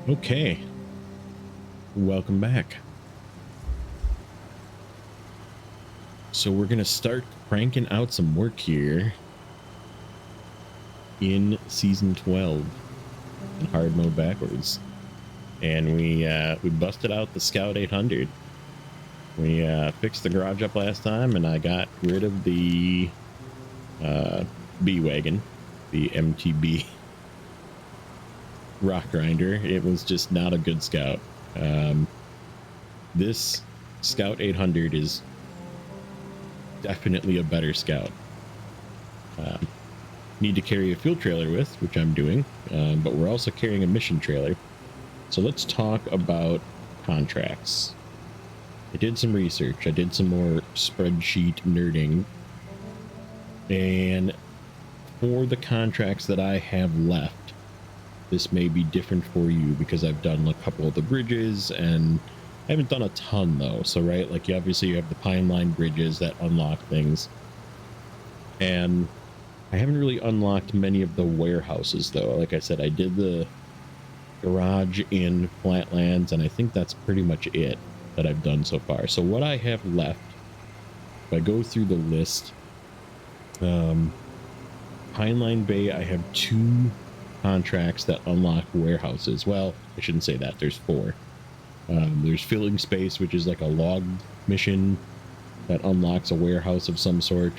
Okay, welcome back. So we're gonna start cranking out some work here in season 12 in hard mode backwards, and we busted out the Scout 800. We fixed the garage up last time, and I got rid of the B wagon, the MTB rock grinder. It was just not a good Scout. This Scout 800 is definitely a better Scout. Need to carry a fuel trailer with, which I'm doing, but we're also carrying a mission trailer. So let's talk about contracts. I did some research. I did some more spreadsheet nerding, and for the contracts that I have left, this may be different for you because I've done a couple of the bridges, and I haven't done a ton though. So right, like obviously you have the Pine Line bridges that unlock things, and I haven't really unlocked many of the warehouses though. Like I said, I did the garage in Flatlands, and I think that's pretty much it that I've done so far. So what I have left, if I go through the list, Pine Line Bay, I have 2 contracts that unlock warehouses. Well, I shouldn't say that. There's 4. There's Filling Space, which is like a log mission that unlocks a warehouse of some sort.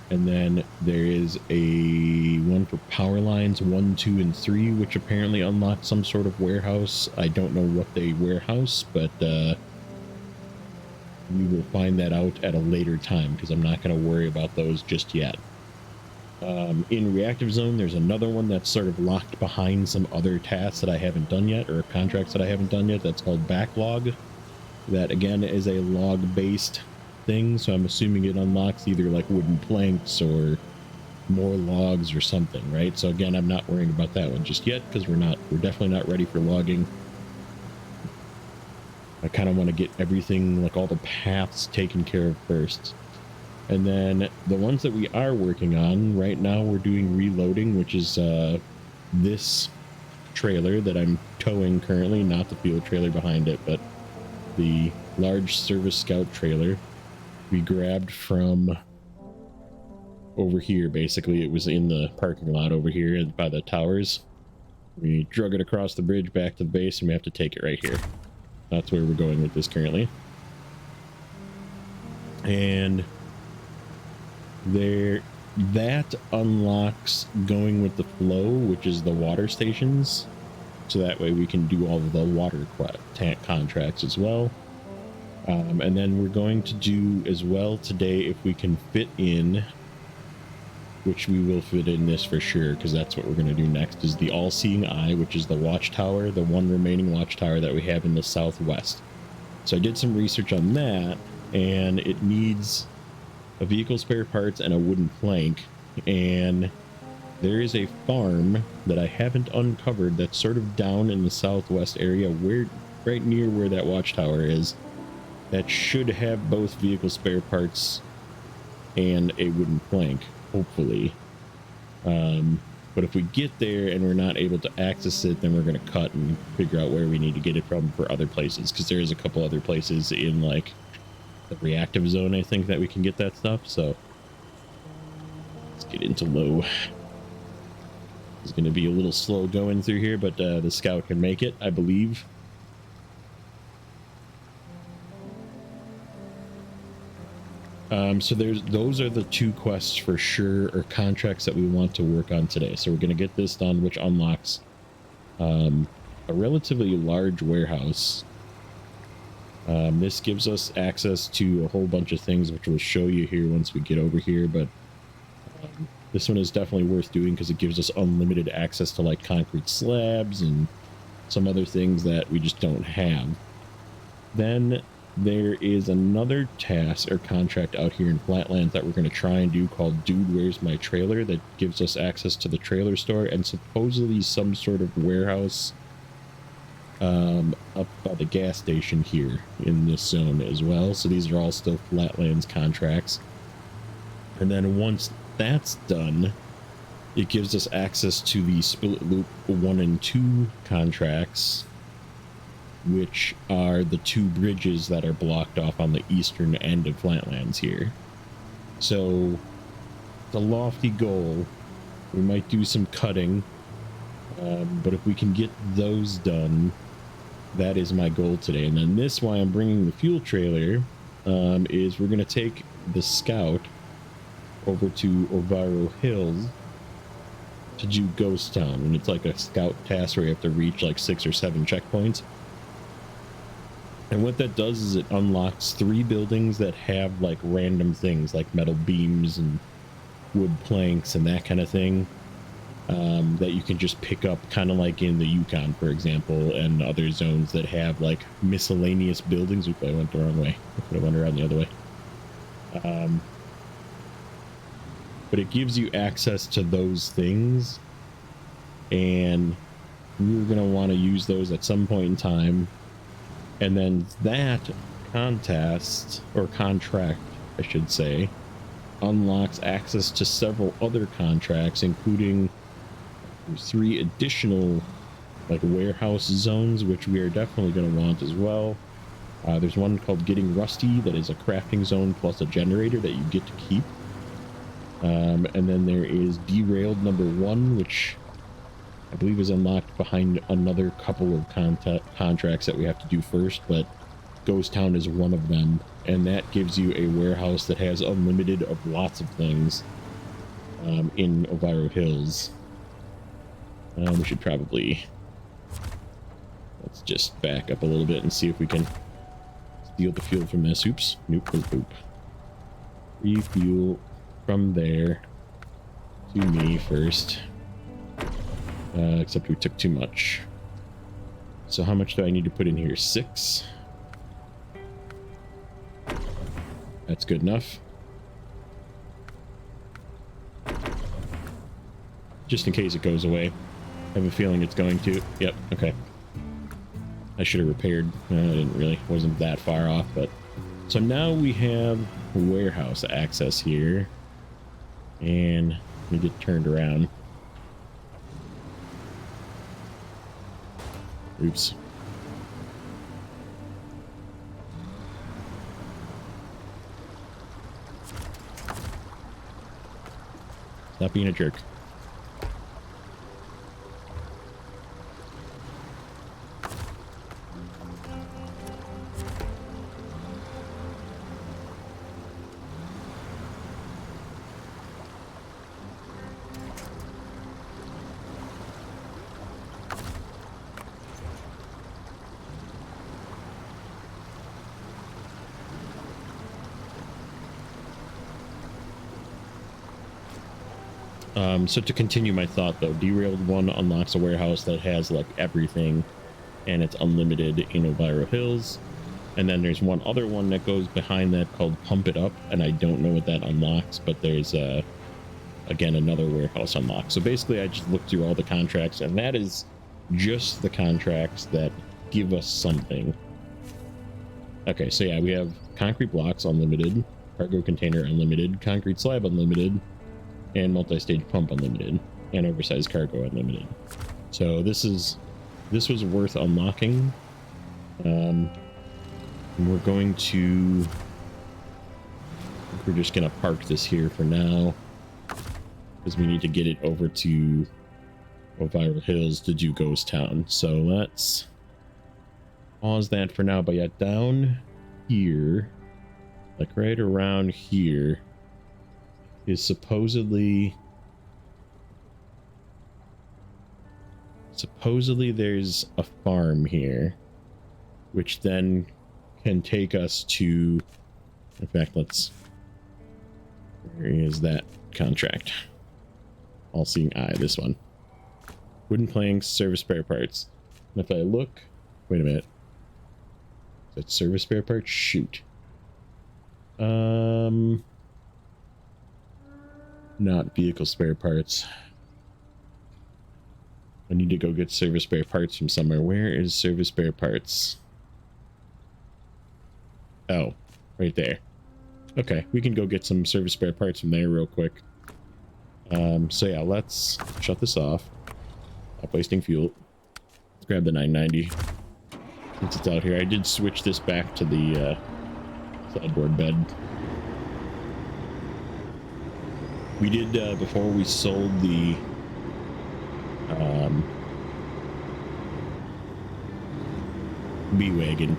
And then there is a one for power lines 1, 2, and 3, which apparently unlocks some sort of warehouse. I don't know what they warehouse, but we will find that out at a later time because I'm not going to worry about those just yet. In Reactive Zone, there's another one that's sort of locked behind some other tasks that I haven't done yet, or contracts that I haven't done yet. That's called Backlog. That again is a log-based thing, so I'm assuming it unlocks either like wooden planks or more logs or something, right? So again, I'm not worrying about that one just yet because we're definitely not ready for logging. I kind of want to get everything, like all the paths, taken care of first. And then the ones that we are working on right now, we're doing reloading, which is this trailer that I'm towing currently, not the fuel trailer behind it, but the large service Scout trailer we grabbed from over here. Basically, it was in the parking lot over here by the towers. We drug it across the bridge back to the base, and we have to take it right here. That's where we're going with this currently. And that unlocks going with the flow, which is the water stations, so that way we can do all of the water tank contracts as well. And then we're going to do as well today, if we can fit in, which we will fit in this for sure, because that's what we're going to do next, is the All-Seeing Eye, which is the watchtower, the one remaining watchtower that we have in the southwest. So I did some research on that, and it needs a vehicle spare parts and a wooden plank, and there is a farm that I haven't uncovered that's sort of down in the southwest area, where right near where that watchtower is, that should have both vehicle spare parts and a wooden plank, hopefully. But if we get there and we're not able to access it, then we're going to cut and figure out where we need to get it from for other places, because there is a couple other places in like the reactive zone, I think, that we can get that stuff. So let's get into low. It's going to be a little slow going through here, but the Scout can make it, I believe. So those are the 2 quests for sure, or contracts that we want to work on today. So we're going to get this done, which unlocks a relatively large warehouse. This gives us access to a whole bunch of things, which we'll show you here once we get over here. But this one is definitely worth doing because it gives us unlimited access to like concrete slabs and some other things that we just don't have. Then there is another task or contract out here in Flatlands that we're going to try and do called Dude, Where's My Trailer, that gives us access to the trailer store and supposedly some sort of warehouse up by the gas station here in this zone as well. So these are all still Flatlands contracts. And then once that's done, it gives us access to the split loop 1 and 2 contracts, which are the 2 bridges that are blocked off on the eastern end of Flatlands here. So it's a lofty goal. We might do some cutting, but if we can get those done, that is my goal today. And then this, why I'm bringing the fuel trailer, is we're going to take the Scout over to Oviro Hills to do Ghost Town. And it's like a Scout task where you have to reach like 6 or 7 checkpoints. And what that does is it unlocks 3 buildings that have like random things like metal beams and wood planks and that kind of thing, that you can just pick up, kind of like in the Yukon, for example, and other zones that have like miscellaneous buildings. Oops, I went the wrong way. I could have went around the other way. But it gives you access to those things, and you're going to want to use those at some point in time. And then that contest, or contract, I should say, unlocks access to several other contracts, including 3 additional like warehouse zones, which we are definitely going to want as well. There's one called Getting Rusty that is a crafting zone plus a generator that you get to keep. And then there is Derailed number 1, which I believe is unlocked behind another couple of contracts that we have to do first, but Ghost Town is one of them, and that gives you a warehouse that has unlimited of lots of things in Oviro Hills. We should probably, let's just back up a little bit and see if we can steal the fuel from this. Oops, nope, nope, nope. Refuel from there to me first. Except we took too much. So how much do I need to put in here? 6. That's good enough. Just in case it goes away. I have a feeling it's going to. Yep, okay. I should have repaired. I didn't really. Wasn't that far off, but... So now we have warehouse access here. And let me get turned around. Oops. Stop being a jerk. So to continue my thought, though, Derailed 1 unlocks a warehouse that has like everything, and it's unlimited in Oviro Hills. And then there's one other one that goes behind that called Pump It Up, and I don't know what that unlocks, but there's again another warehouse unlocked. So basically I just looked through all the contracts, and that is just the contracts that give us something. Okay, so yeah, we have concrete blocks unlimited, cargo container unlimited, concrete slab unlimited, and multi-stage pump unlimited, and oversized cargo unlimited. So this was worth unlocking. And we're going to, we're just gonna park this here for now, because we need to get it over to Oviro Hills to do Ghost Town. So let's pause that for now. But yeah, down here, like right around here, is supposedly there's a farm here, which then can take us to, in fact, let's, where is that contract? All Seeing Eye, this one. Wooden planks, service spare parts. And if I look, wait a minute, is that service spare parts? Shoot. Not vehicle spare parts. I need to go get service spare parts from somewhere. Where is service spare parts? Oh, right there. Okay, we can go get some service spare parts from there real quick. So yeah, let's shut this off. Stop wasting fuel. Let's grab the 990 since it's out here. I did switch this back to the sideboard bed. We did before we sold the B-Wagon.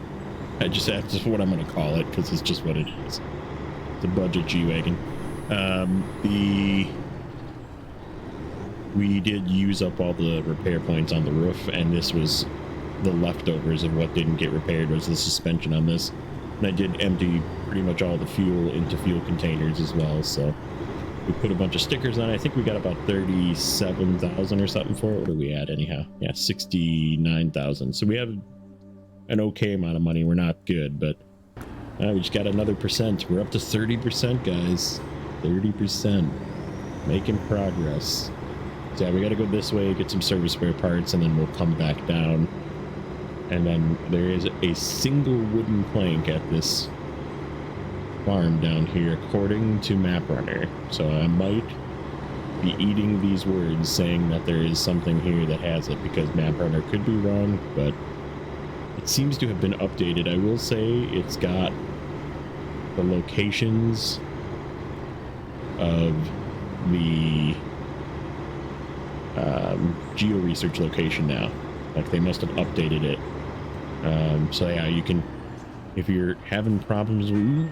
That's what I'm going to call it because it's just what it is. It's a budget G-Wagon. We did use up all the repair points on the roof, and this was the leftovers of what didn't get repaired was the suspension on this. And I did empty pretty much all the fuel into fuel containers as well, so we put a bunch of stickers on it. I think we got about 37,000 or something for it. What do we add anyhow? Yeah, 69,000. So we have an okay amount of money. We're not good, but we just got another percent. We're up to 30%, guys. 30%. Making progress. So yeah, we got to go this way, get some service spare parts, and then we'll come back down. And then there is a single wooden plank at this farm down here, according to MapRunner. So I might be eating these words saying that there is something here that has it, because MapRunner could be wrong, but it seems to have been updated. I will say it's got the locations of the geo research location now. Like, they must have updated it. So yeah, you can, if you're having problems with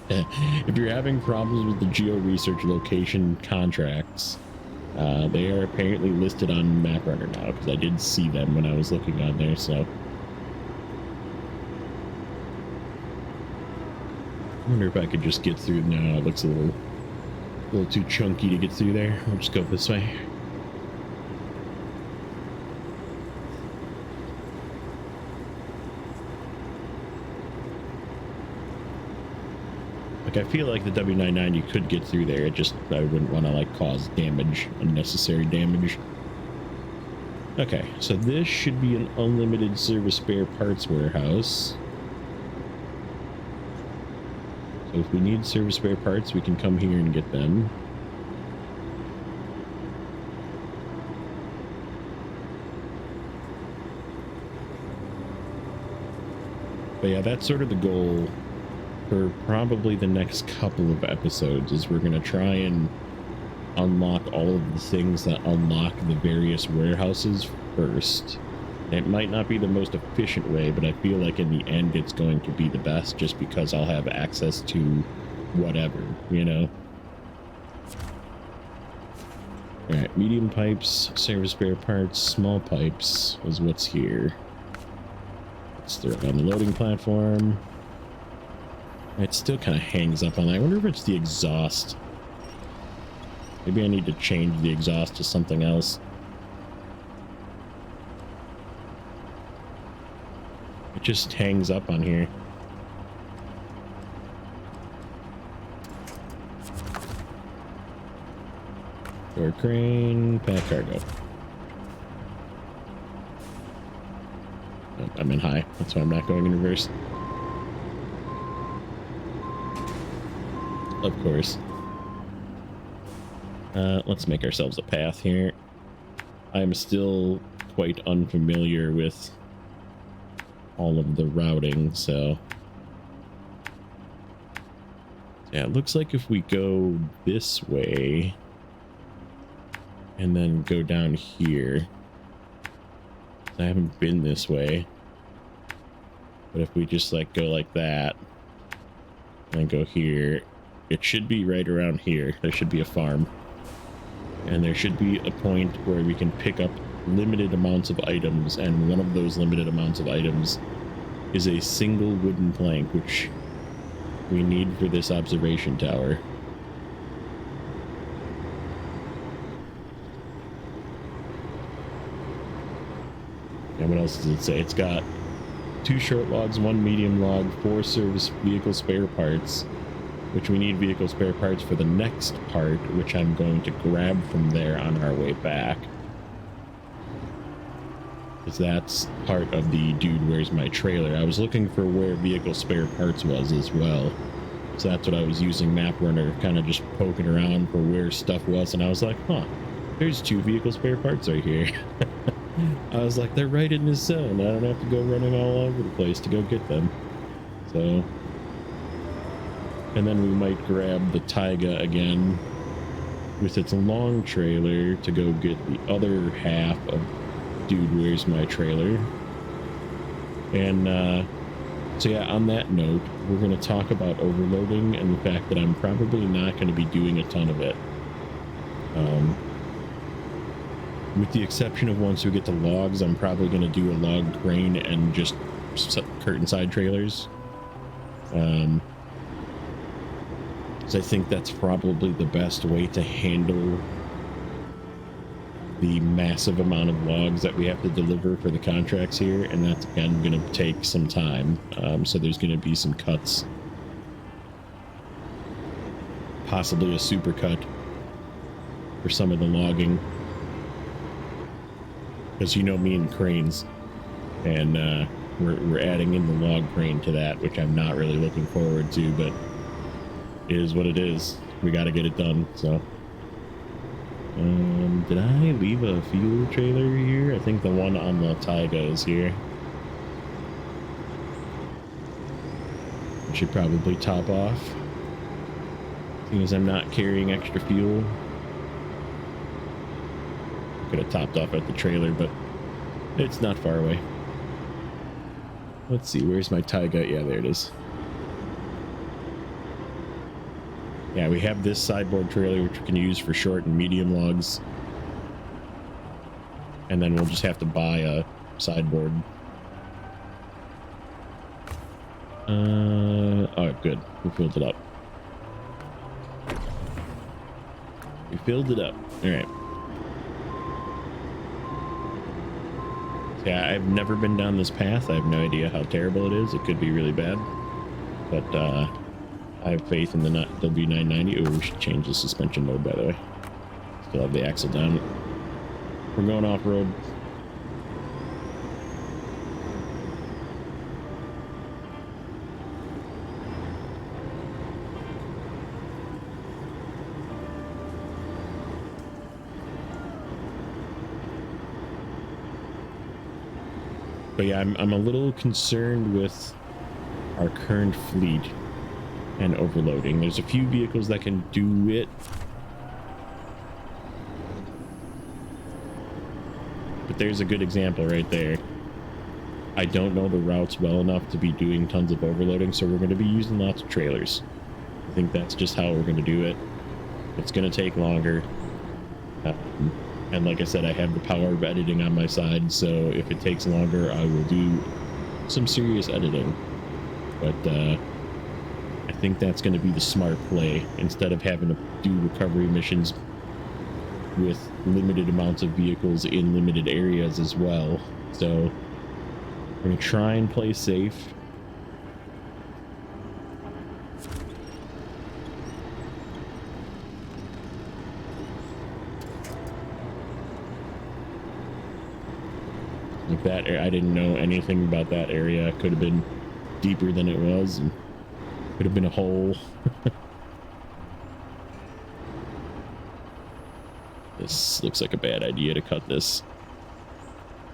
if you're having problems with the geo research location contracts, they are apparently listed on MapRunner now, because I did see them when I was looking on there. So I wonder if I could just get through now. It looks a little too chunky to get through there. I'll just go this way. Like, I feel like the W990 could get through there. It just, I wouldn't want to, like, cause damage, unnecessary damage. Okay, so this should be an unlimited service spare parts warehouse. So if we need service spare parts, we can come here and get them. But yeah, that's sort of the goal for probably the next couple of episodes, is we're going to try and unlock all of the things that unlock the various warehouses first. It might not be the most efficient way, but I feel like in the end it's going to be the best, just because I'll have access to whatever, you know? Alright, medium pipes, service spare parts, small pipes is what's here. Let's throw it on the loading platform. It still kind of hangs up on that. I wonder if it's the exhaust. Maybe I need to change the exhaust to something else. It just hangs up on here. Door crane, pack cargo. Oh, I'm in high. That's why I'm not going in reverse. Of course. Let's make ourselves a path here. I'm still quite unfamiliar with all of the routing, so yeah, it looks like if we go this way and then go down here, I haven't been this way, but if we just like go like that and go here, it should be right around here. There should be a farm, and there should be a point where we can pick up limited amounts of items, and one of those limited amounts of items is a single wooden plank, which we need for this observation tower. And what else does it say? It's got 2 short logs, 1 medium log, 4 service vehicle spare parts, which we need vehicle spare parts for the next part, which I'm going to grab from there on our way back. Because that's part of the dude, where's my trailer? I was looking for where vehicle spare parts was as well. So that's what I was using Map Runner, kind of just poking around for where stuff was, and I was like, huh, there's 2 vehicle spare parts right here. I was like, they're right in this zone. I don't have to go running all over the place to go get them. So, and then we might grab the Taiga again with its long trailer to go get the other half of Dude, Where's My Trailer? And so yeah, on that note, we're going to talk about overloading and the fact that I'm probably not going to be doing a ton of it. With the exception of once we get to logs, I'm probably going to do a log crane and just curtain side trailers. So I think that's probably the best way to handle the massive amount of logs that we have to deliver for the contracts here, and that's again going to take some time. So there's going to be some cuts, possibly a super cut for some of the logging, because you know me and cranes, and we're adding in the log crane to that, which I'm not really looking forward to, but it is what it is. We got to get it done. So did I leave a fuel trailer here? I think the one on the Taiga is here. I should probably top off, seeing as I'm not carrying extra fuel. Could have topped off at the trailer, but it's not far away. Let's see, where's my Taiga? Yeah, there it is. Yeah, we have this sideboard trailer, which we can use for short and medium logs. And then we'll just have to buy a sideboard. Oh, good. We filled it up. We filled it up. All right. Yeah, I've never been down this path. I have no idea how terrible it is. It could be really bad. But, I have faith in the W990. Oh, we should change the suspension mode, by the way. Still have the axle down. We're going off-road. But yeah, I'm a little concerned with our current fleet and overloading. There's a few vehicles that can do it, but there's a good example right there. I don't know the routes well enough to be doing tons of overloading, so we're going to be using lots of trailers. I think that's just how we're going to do it. It's going to take longer, and like I said, I have the power of editing on my side, so if it takes longer, I will do some serious editing. But I think that's going to be the smart play, instead of having to do recovery missions with limited amounts of vehicles in limited areas as well. So we're going to try and play safe. Like that, I didn't know anything about that area. It could have been deeper than it was, and could have been a hole. This looks like a bad idea to cut this.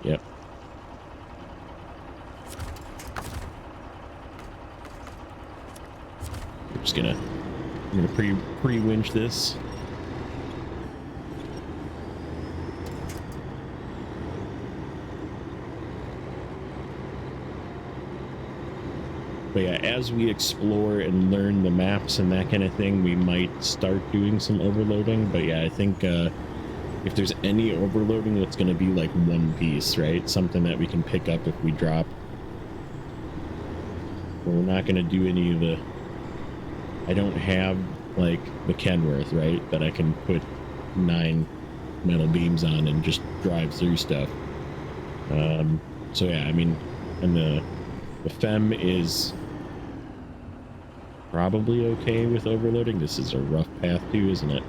Yep. I'm just gonna pre-winch this. But yeah, as we explore and learn the maps and that kind of thing, we might start doing some overloading. But yeah, I think if there's any overloading, it's going to be like one piece, right? Something that we can pick up if we drop. But we're not going to do any of the... I don't have like the Kenworth, right? That I can put 9 metal beams on and just drive through stuff. So yeah, I mean, and the Fem is probably okay with overloading. This is a rough path too, isn't it?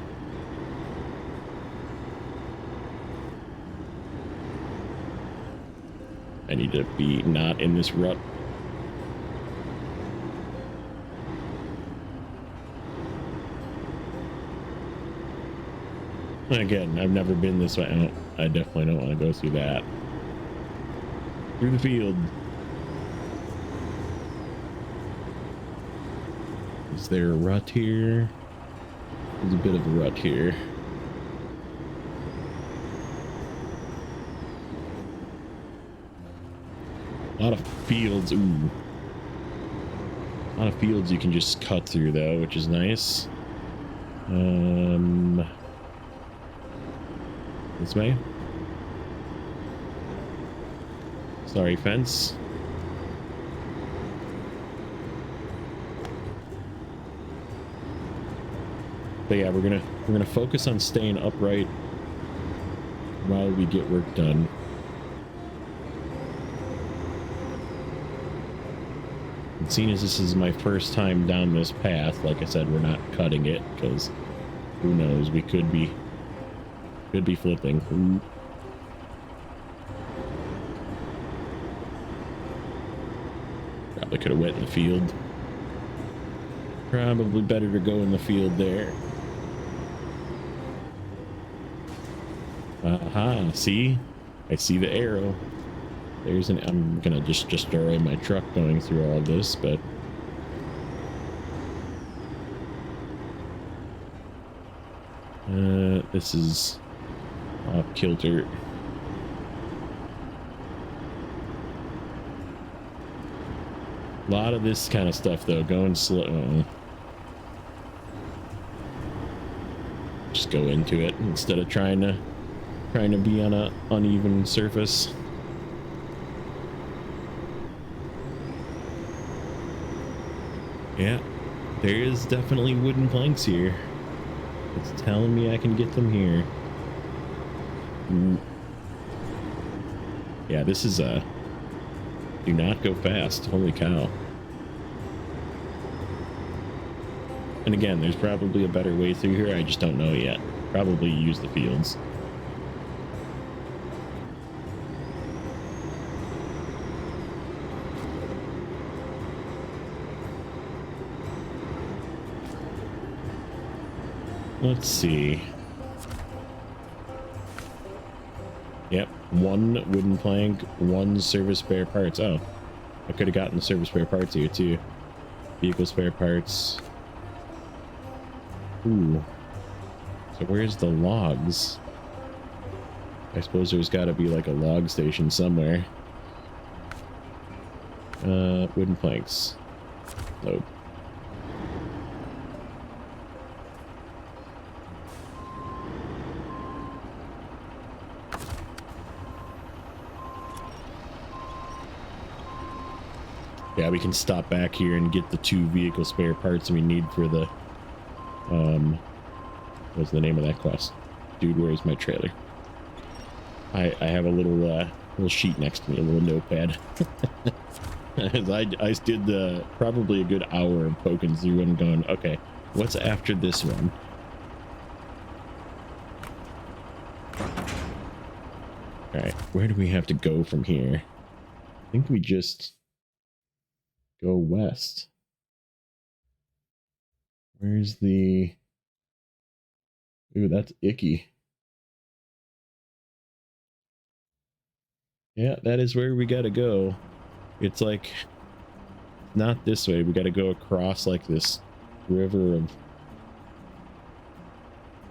I need to be not in this rut. Again, I've never been this way. I definitely don't want to go through that. Through the field. Is there a rut here? There's a bit of a rut here. A lot of fields. Ooh. A lot of fields you can just cut through though, which is nice. This way. Sorry, fence. But yeah, we're gonna focus on staying upright while we get work done. And seeing as this is my first time down this path, like I said, we're not cutting it because who knows, we could be flipping. Ooh. Probably could have went in the field. Probably better to go in the field there. Aha, see? I see the arrow. There's an... I'm gonna just destroy my truck going through all this, but... this is off kilter. A lot of this kind of stuff though, going slow. Just go into it instead of trying to be on a uneven surface. Yeah, there is definitely wooden planks here. It's telling me I can get them here. Ooh. Yeah, this is a... do not go fast. Holy cow. And again, there's probably a better way through here. I just don't know yet. Probably use the fields. Let's see. Yep, one wooden plank, one service spare parts. Oh, I could have gotten the service spare parts here too. Vehicle spare parts. Ooh. So where's the logs? I suppose there's got to be like a log station somewhere. Wooden planks. Nope. Yeah, we can stop back here and get the 2 vehicle spare parts we need for the, what's the name of that quest? Dude, where's my trailer? I have a little sheet next to me, a little notepad. I did probably a good hour of poking through and going, okay, what's after this one? All right, where do we have to go from here? I think we just... go west. Where's the... ooh, that's icky. Yeah, that is where we gotta go. It's like... not this way. We gotta go across like this river of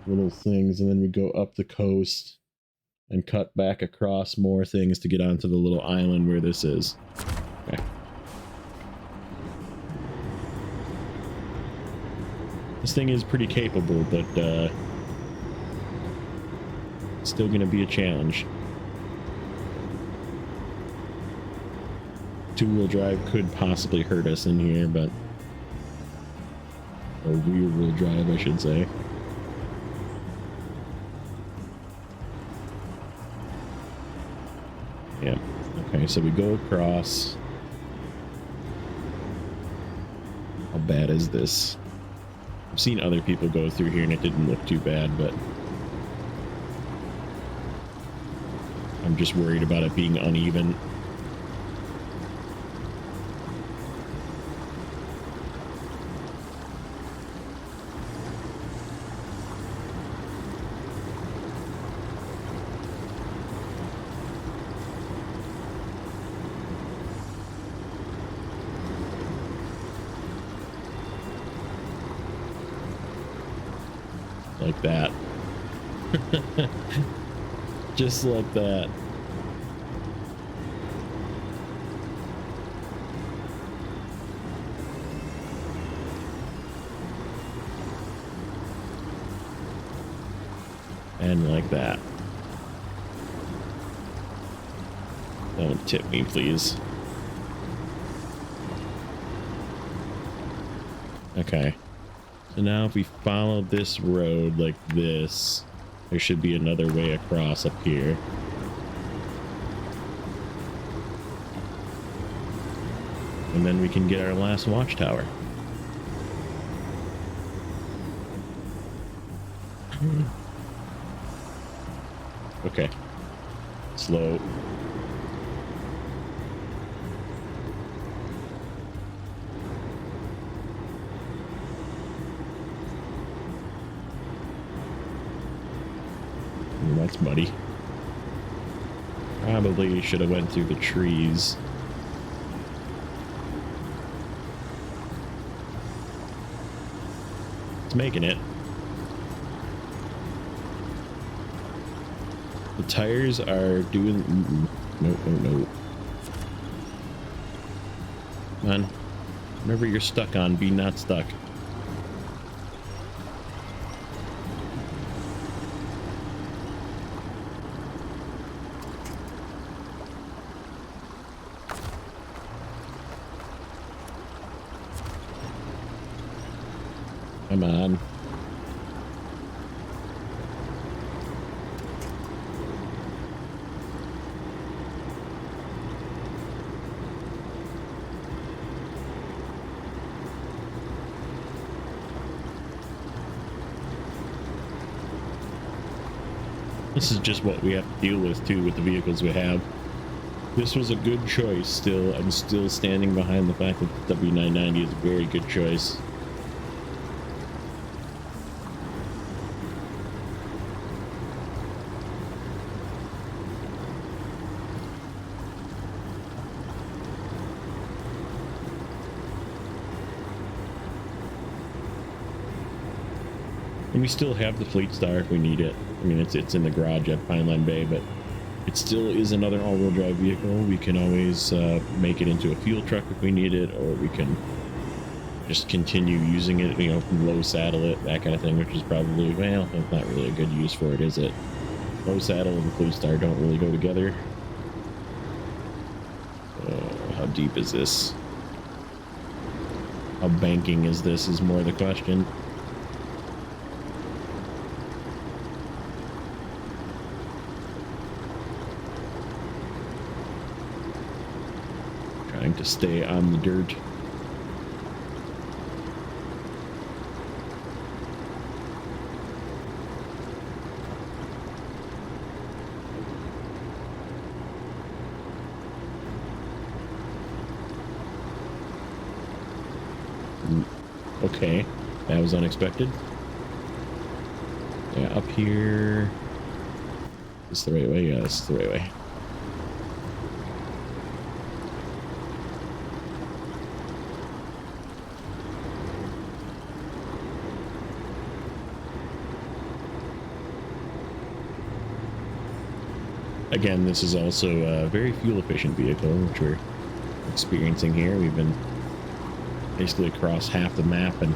little things, and then we go up the coast and cut back across more things to get onto the little island where this is. Okay. This thing is pretty capable, but it's still going to be a challenge. Two-wheel drive could possibly hurt us in here, but... or rear-wheel drive, I should say. Yeah. Okay, so we go across. How bad is this? I've seen other people go through here and it didn't look too bad, but I'm just worried about it being uneven. like that. Just like that. And like that. Don't tip me, please. Okay. So now if we follow this road like this, there should be another way across up here. And then we can get our last watchtower. Okay. Slow. Ooh, that's muddy. Probably should have went through the trees. It's making it. The tires are doing... Nope, nope, nope. Come on. Whenever you're stuck on, be not stuck. Come on. This is just what we have to deal with too with the vehicles we have. This was a good choice still. I'm still standing behind the fact that the W990 is a very good choice. And we still have the Fleet Star if we need it. I mean, it's in the garage at Pineland Bay, but it still is another all-wheel drive vehicle. We can always make it into a fuel truck if we need it, or we can just continue using it, you know, low saddle it, that kind of thing, which is probably, well, that's not really a good use for it, is it? Low saddle and Fleet Star don't really go together. How deep is this? How banking is this is more the question. Trying to stay on the dirt. Okay, that was unexpected. Yeah, up here. Is this the right way? Yeah, this is the right way. Again, this is also a very fuel efficient vehicle, which we're experiencing here. We've been basically across half the map and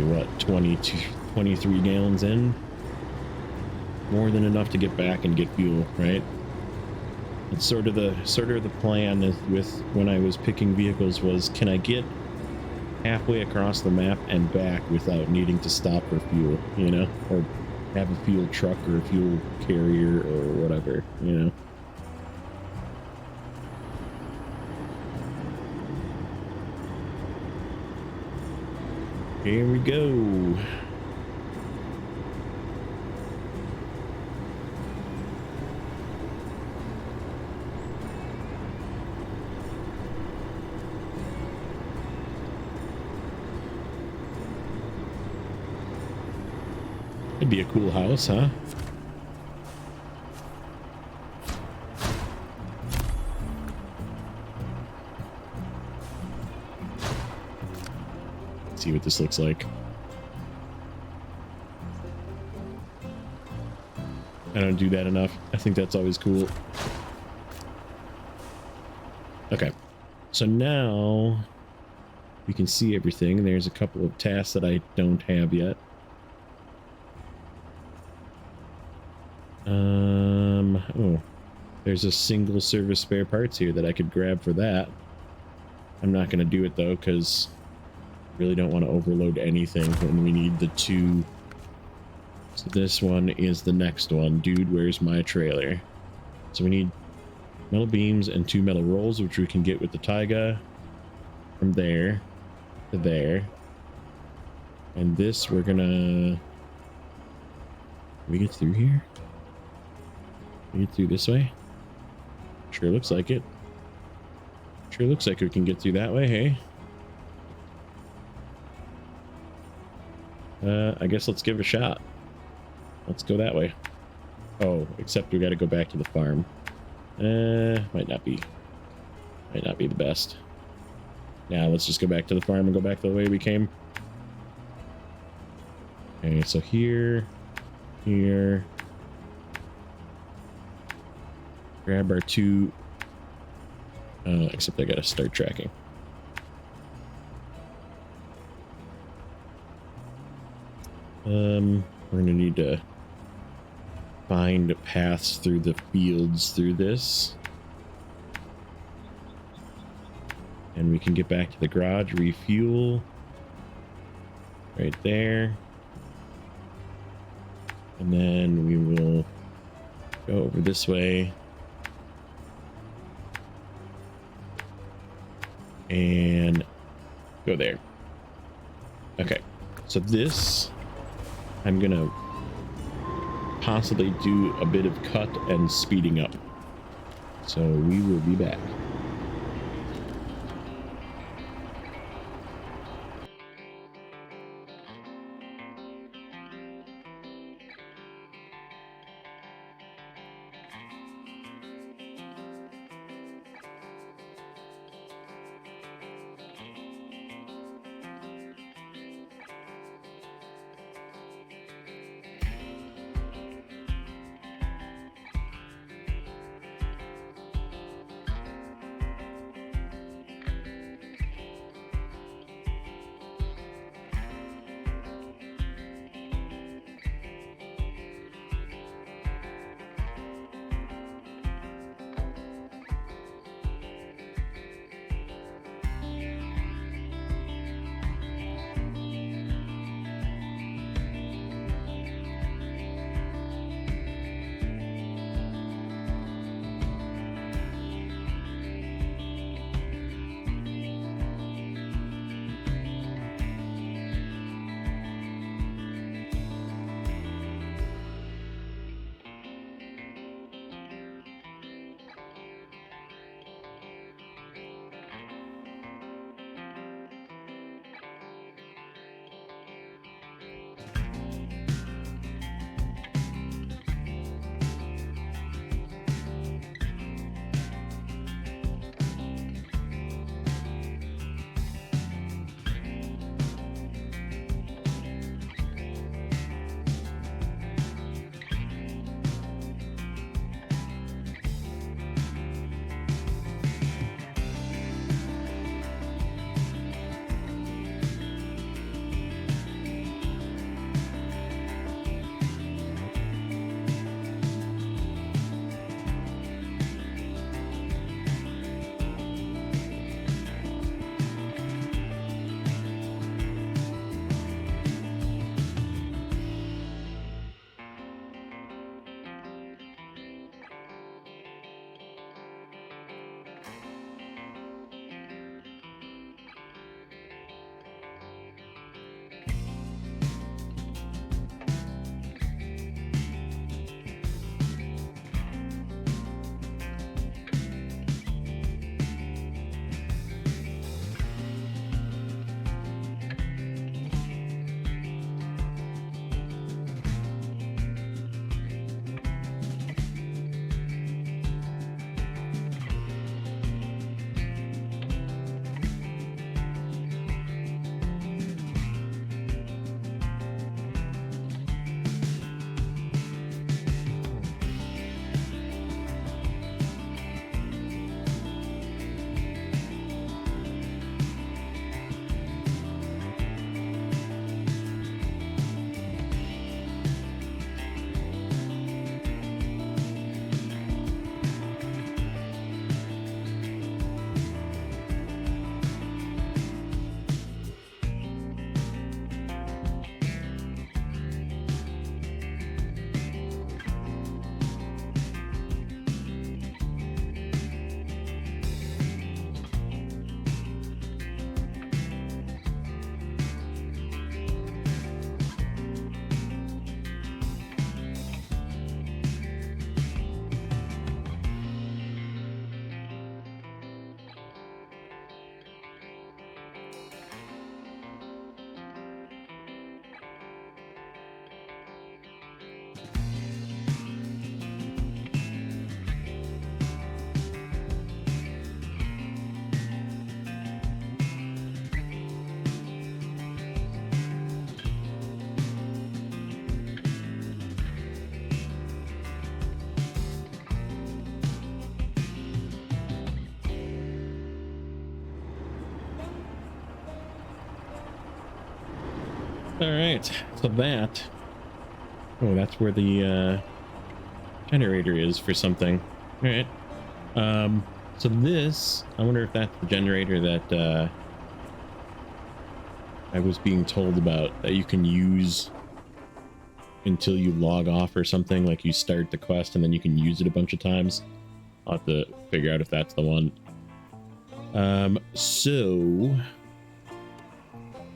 what, 23 gallons in? More than enough to get back and get fuel, right? It's sort of the plan with when I was picking vehicles was, can I get halfway across the map and back without needing to stop for fuel, you know, or have a fuel truck or a fuel carrier or whatever, you know. Here we go. It'd be a cool house, huh? Let's see what this looks like. I don't do that enough. I think that's always cool. Okay, so now we can see everything. There's a couple of tasks that I don't have yet. Oh, there's a single service spare parts here that I could grab for that. I'm not going to do it though, because I really don't want to overload anything when we need the two. So this one is the next one. Dude, where's my trailer? So we need metal beams and 2 metal rolls, which we can get with the taiga from there to there. And this we're gonna... Can we get through here? Can we get through this way? Sure looks like it. Sure looks like we can get through that way, hey? I guess let's give it a shot. Let's go that way. Oh, except we got to go back to the farm. Might not be the best. Now let's just go back to the farm and go back the way we came. Okay, so here. Grab our 2. Except I gotta start tracking. We're gonna need to find paths through the fields through this. And we can get back to the garage, refuel. Right there. And then we will go over this way. And go there. Okay, so this I'm gonna possibly do a bit of cut and speeding up. So we will be back. All right, so that. Oh, that's where the generator is for something. All right. So this, I wonder if that's the generator that I was being told about, that you can use until you log off or something. Like you start the quest and then you can use it a bunch of times. I'll have to figure out if that's the one. So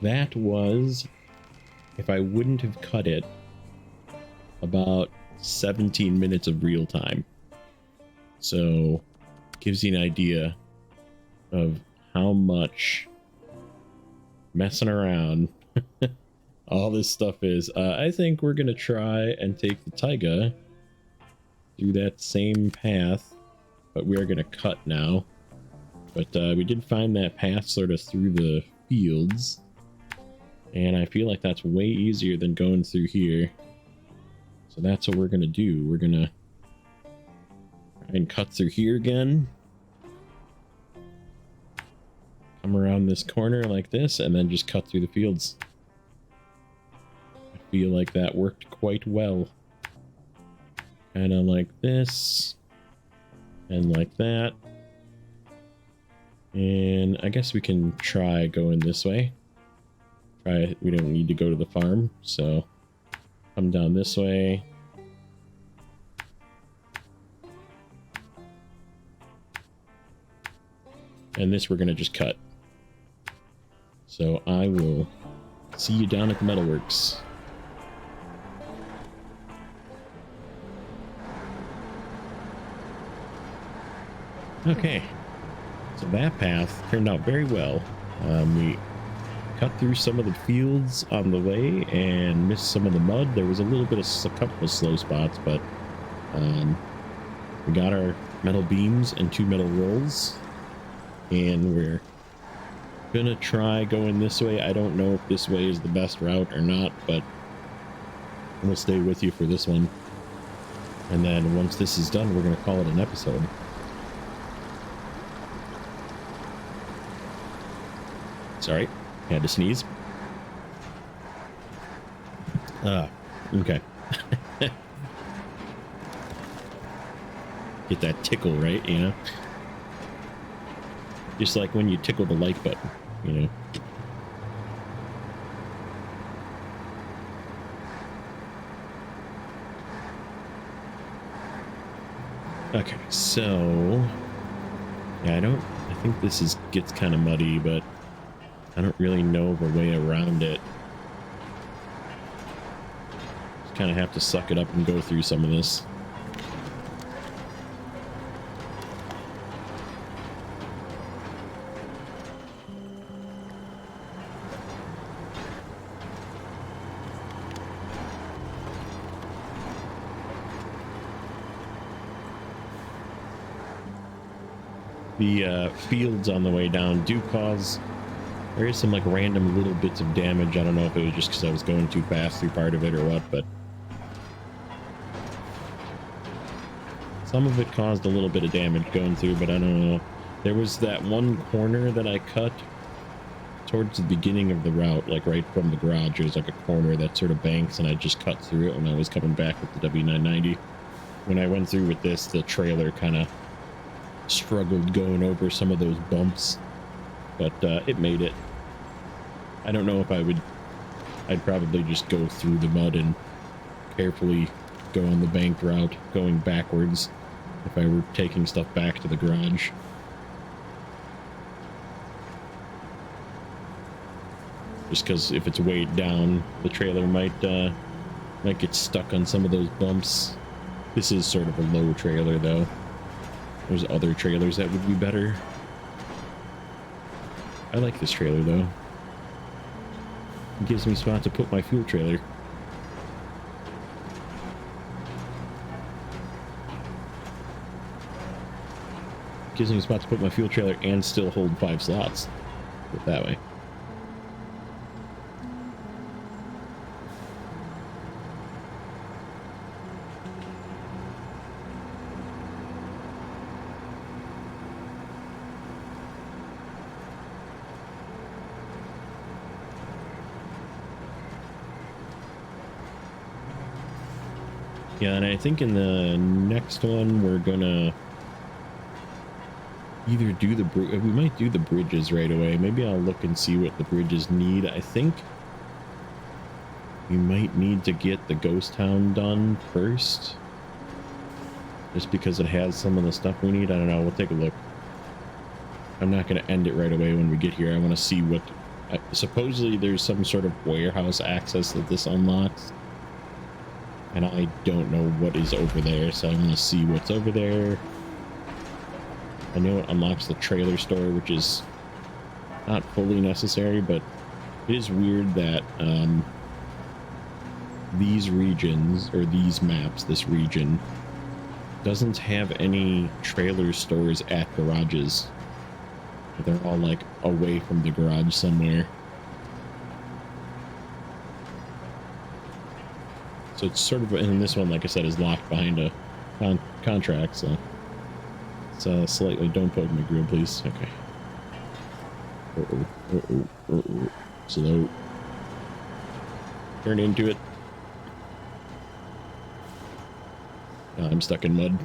that was, if I wouldn't have cut it, about 17 minutes of real time. So gives you an idea of how much messing around all this stuff is. I think we're gonna try and take the taiga through that same path, but we are gonna cut now. But we did find that path sort of through the fields, and I feel like that's way easier than going through here. So that's what we're gonna do. We're gonna try and cut through here again, come around this corner like this, and then just cut through the fields. I feel like that worked quite well. Kind of like this, and like that. And I guess we can try going this way. Try, we don't need to go to the farm, so come down this way. And this we're gonna just cut. So I will see you down at the metalworks. Okay, so that path turned out very well. We cut through some of the fields on the way and missed some of the mud. There was a little bit of a couple of slow spots, but we got our metal beams and 2 metal rolls, and we're gonna try going this way. I don't know if this way is the best route or not, but we'll stay with you for this one. And then once this is done, we're gonna call it an episode. Sorry, had to sneeze. Okay. Get that tickle, right? You know? Just like when you tickle the like button, you know? Okay, so yeah, I think this gets kind of muddy, but I don't really know of a way around it. Just kind of have to suck it up and go through some of this. The fields on the way down do cause, there is some like random little bits of damage. I don't know if it was just because I was going too fast through part of it or what, but some of it caused a little bit of damage going through, but I don't know. There was that one corner that I cut towards the beginning of the route, like right from the garage. There's like a corner that sort of banks, and I just cut through it when I was coming back with the W990. When I went through with this, the trailer kind of struggled going over some of those bumps, but it made it. I don't know if I'd probably just go through the mud and carefully go on the banked route going backwards if I were taking stuff back to the garage. Just because if it's weighed down, the trailer might get stuck on some of those bumps. This is sort of a low trailer though. There's other trailers that would be better. I like this trailer though. It gives me a spot to put my fuel trailer. Gives me a spot to put my fuel trailer and still hold 5 slots. Put it that way. Yeah, and I think in the next one we're gonna either do we might do the bridges right away. Maybe I'll look and see what the bridges need. I think we might need to get the ghost town done first, just because it has some of the stuff we need. I don't know. We'll take a look. I'm not going to end it right away when we get here. I want to see what... supposedly there's some sort of warehouse access that this unlocks. And I don't know what is over there, so I'm going to see what's over there. I know it unlocks the trailer store, which is not fully necessary, but it is weird that these regions, or these maps, this region, doesn't have any trailer stores at garages. They're all like away from the garage somewhere. So it's sort of, and this one, like I said, is locked behind a contract, so it's slightly, don't poke my grill, please. Okay. Slow. Turn into it. Oh, I'm stuck in mud.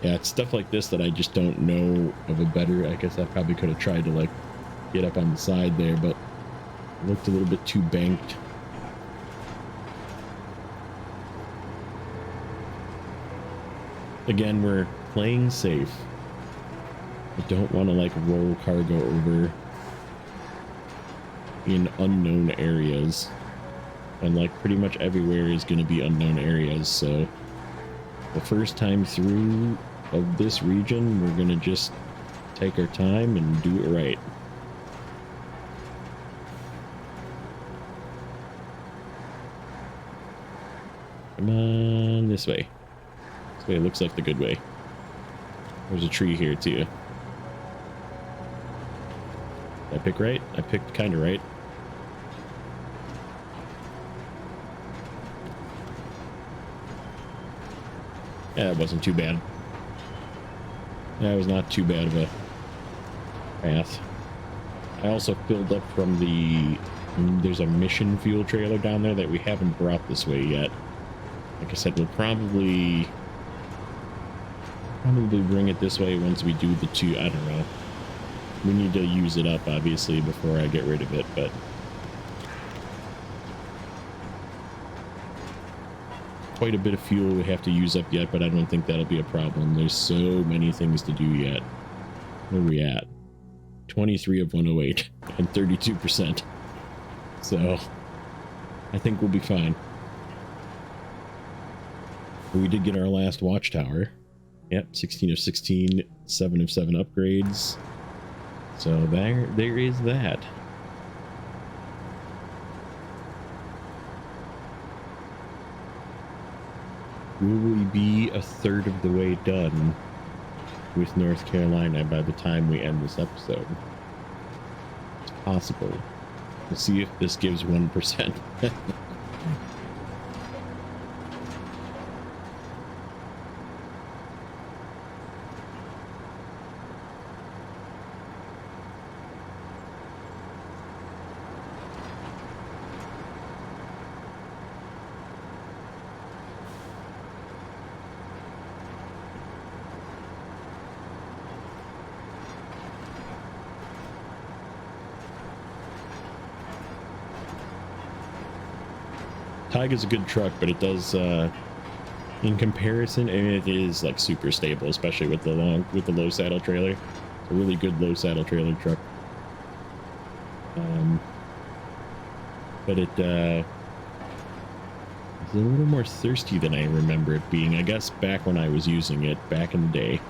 Yeah, it's stuff like this that I just don't know of a better... I guess I probably could have tried to, like, get up on the side there, but it looked a little bit too banked. Again, we're playing safe. I don't want to, like, roll cargo over in unknown areas. And, like, pretty much everywhere is going to be unknown areas, so... the first time through of this region, we're gonna just take our time and do it right. Come on, this way. This way looks like the good way. There's a tree here too. Did I pick right? I picked kind of right. Yeah, it wasn't too bad. Yeah, it was not too bad of a path. I also filled up from the... there's a mission fuel trailer down there that we haven't brought this way yet. Like I said, we'll probably bring it this way once we do the two... I don't know. We need to use it up, obviously, before I get rid of it, but... quite a bit of fuel we have to use up yet, but I don't think that'll be a problem. There's so many things to do yet. Where are we at? 23 of 108 and 32%. So I think we'll be fine. We did get our last watchtower. Yep, 16 of 16, 7 of 7 upgrades. So there is that. Will we be a third of the way done with North Carolina by the time we end this episode? It's possible. We'll see if this gives 1%. Taiga's a good truck, but it does, in comparison, and it is like super stable, especially with the low saddle trailer. It's a really good low saddle trailer truck. But it's a little more thirsty than I remember it being. I guess back when I was using it, back in the day,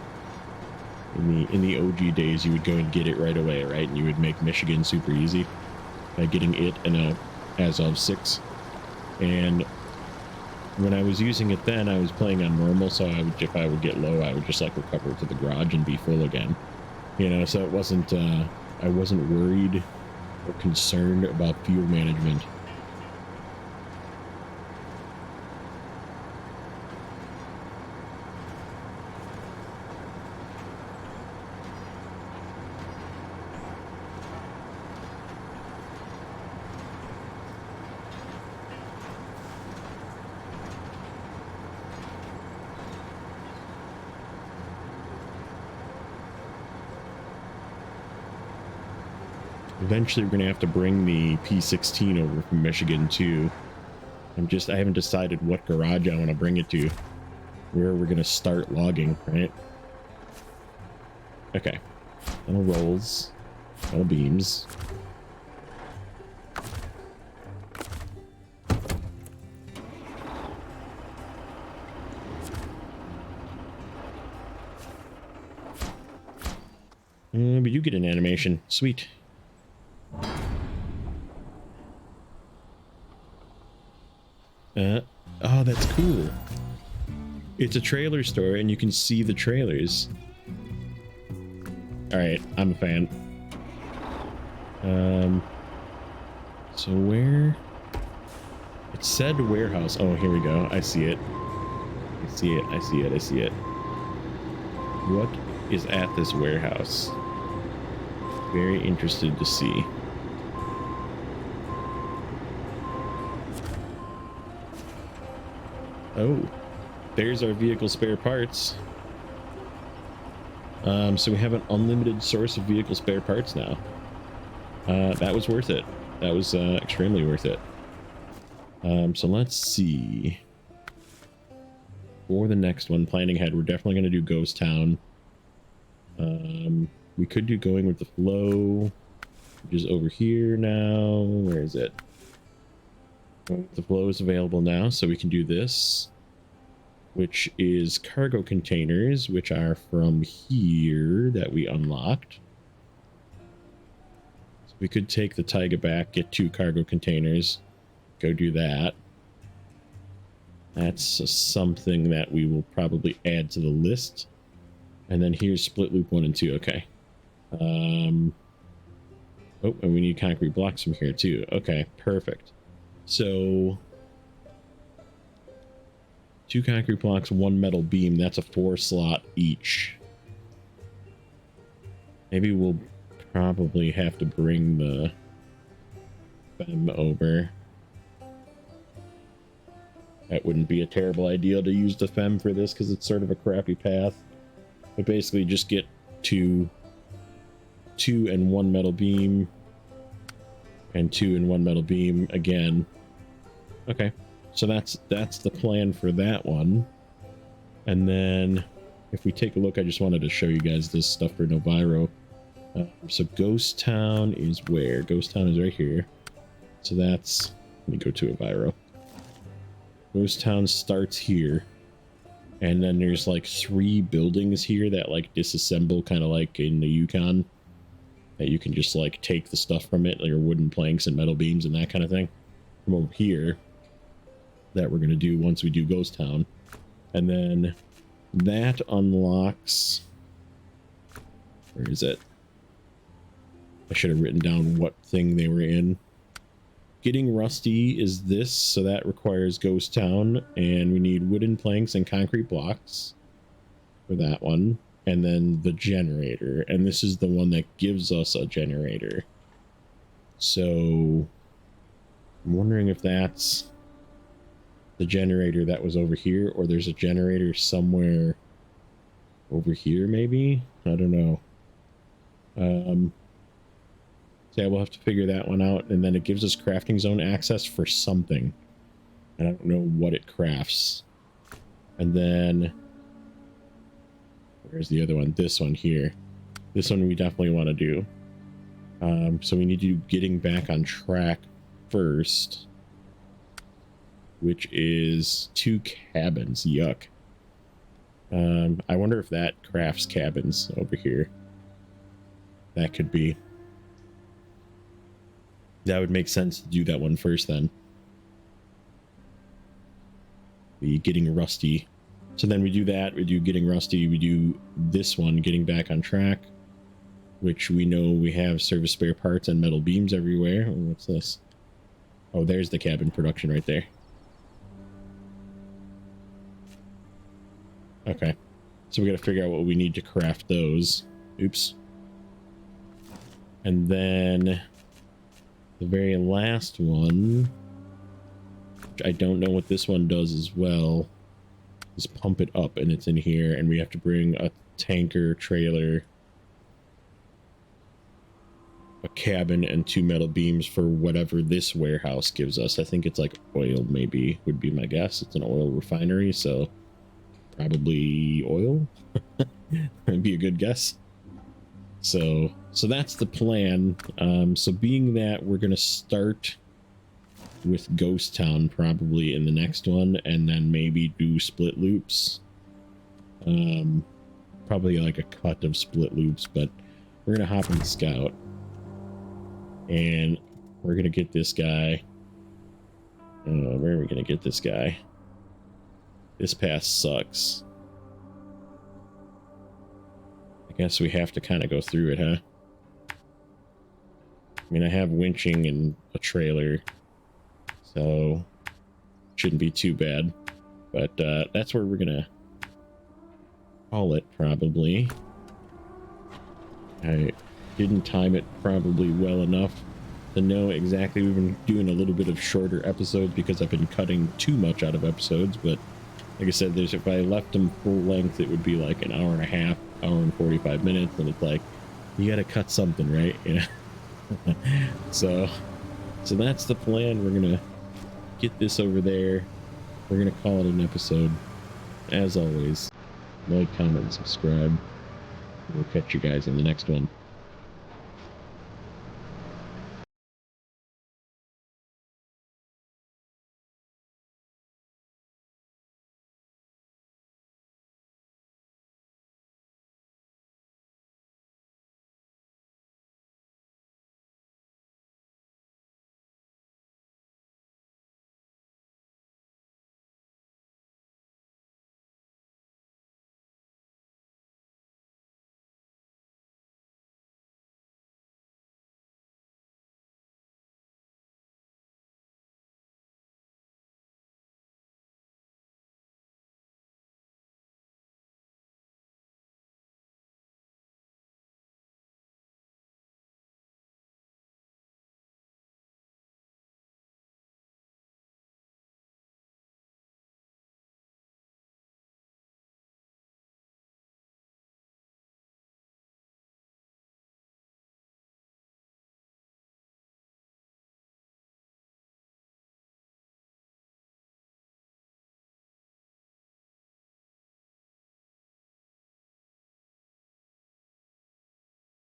in the OG days, you would go and get it right away, right? And you would make Michigan super easy by getting it in a as of 6. And when I was using it then, I was playing on normal, so if I would get low, I would just like recover to the garage and be full again. You know, so it wasn't, I wasn't worried or concerned about fuel management. Eventually, we're gonna have to bring the P16 over from Michigan too. I haven't decided what garage I want to bring it to. Where we're gonna start logging, right? Okay. Metal rolls, metal beams. But you get an animation. Sweet. Oh, that's cool. It's a trailer store and you can see the trailers. All right, I'm a fan. So where? It said warehouse. Oh, here we go. I see it. I see it. I see it. I see it. What is at this warehouse? Very interested to see. Oh, there's our vehicle spare parts. So we have an unlimited source of vehicle spare parts now. That was worth it. That was extremely worth it. So let's see. For the next one, planning ahead, we're definitely going to do Ghost Town. We could do Going with the Flow, which is over here now. Where is it? The Flow is available now, so we can do this, which is cargo containers, which are from here that we unlocked. So we could take the Taiga back, get 2 cargo containers, go do that. That's something that we will probably add to the list. And then here's split loop 1 and 2. Okay. Oh, and we need concrete blocks from here too. Okay, perfect. So 2 concrete blocks, 1 metal beam. That's a 4 slot each. Maybe we'll probably have to bring the them over. That wouldn't be a terrible idea to use the FEM for this because it's sort of a crappy path. But basically just get 2 and 1 metal beam and 2 and 1 metal beam again. Okay, so that's the plan for that one. And then if we take a look, I just wanted to show you guys this stuff for Noviro. So Ghost Town is where? Ghost Town is right here. So that's, let me go to Noviro. Ghost Town starts here. And then there's like 3 buildings here that like disassemble, kind of like in the Yukon, that you can just like take the stuff from it, like wooden planks and metal beams and that kind of thing from over here that we're going to do once we do Ghost Town. And then that unlocks, where is it? I should have written down what thing they were in. Getting Rusty is this, so that requires Ghost Town, and we need wooden planks and concrete blocks for that one, and then the generator, and this is the one that gives us a generator. So I'm wondering if that's the generator that was over here, or there's a generator somewhere over here maybe? I don't know. So yeah, we'll have to figure that one out, and then it gives us crafting zone access for something. And I don't know what it crafts. And then where's the other one? This one here. This one we definitely want to do. So we need to do getting back on track first, which is 2 cabins. Yuck. I wonder if that crafts cabins over here. That could be. That would make sense to do that one first then. The getting rusty. So then we do that, we do getting rusty, we do this one, getting back on track, which we know we have service spare parts and metal beams everywhere. Oh, what's this? Oh, there's the cabin production right there. Okay. So we got to figure out what we need to craft those. Oops. And then the very last one, which I don't know what this one does as well, is pump it up, and it's in here, and we have to bring a tanker trailer a cabin and 2 metal beams for whatever this warehouse gives us. I think it's like oil, maybe, would be my guess. It's an oil refinery, so probably oil. That'd be a good guess. So that's the plan. So being that we're gonna start with Ghost Town probably in the next one, and then maybe do split loops. Probably like a cut of split loops, but we're gonna hop in the Scout and we're gonna get this guy. Where are we gonna get this guy? This path sucks. I guess we have to kind of go through it, huh? I mean, I have winching and a trailer, so shouldn't be too bad. But that's where we're gonna call it, probably. I didn't time it probably well enough to know exactly. We've been doing a little bit of shorter episodes because I've been cutting too much out of episodes, but like I said, if I left them full length, it would be like an hour and a half, hour and 45 minutes, and it's like, you gotta cut something, right? Yeah. So that's the plan. We're gonna get this over there. We're gonna call it an episode. As always, like, comment, and subscribe. We'll catch you guys in the next one.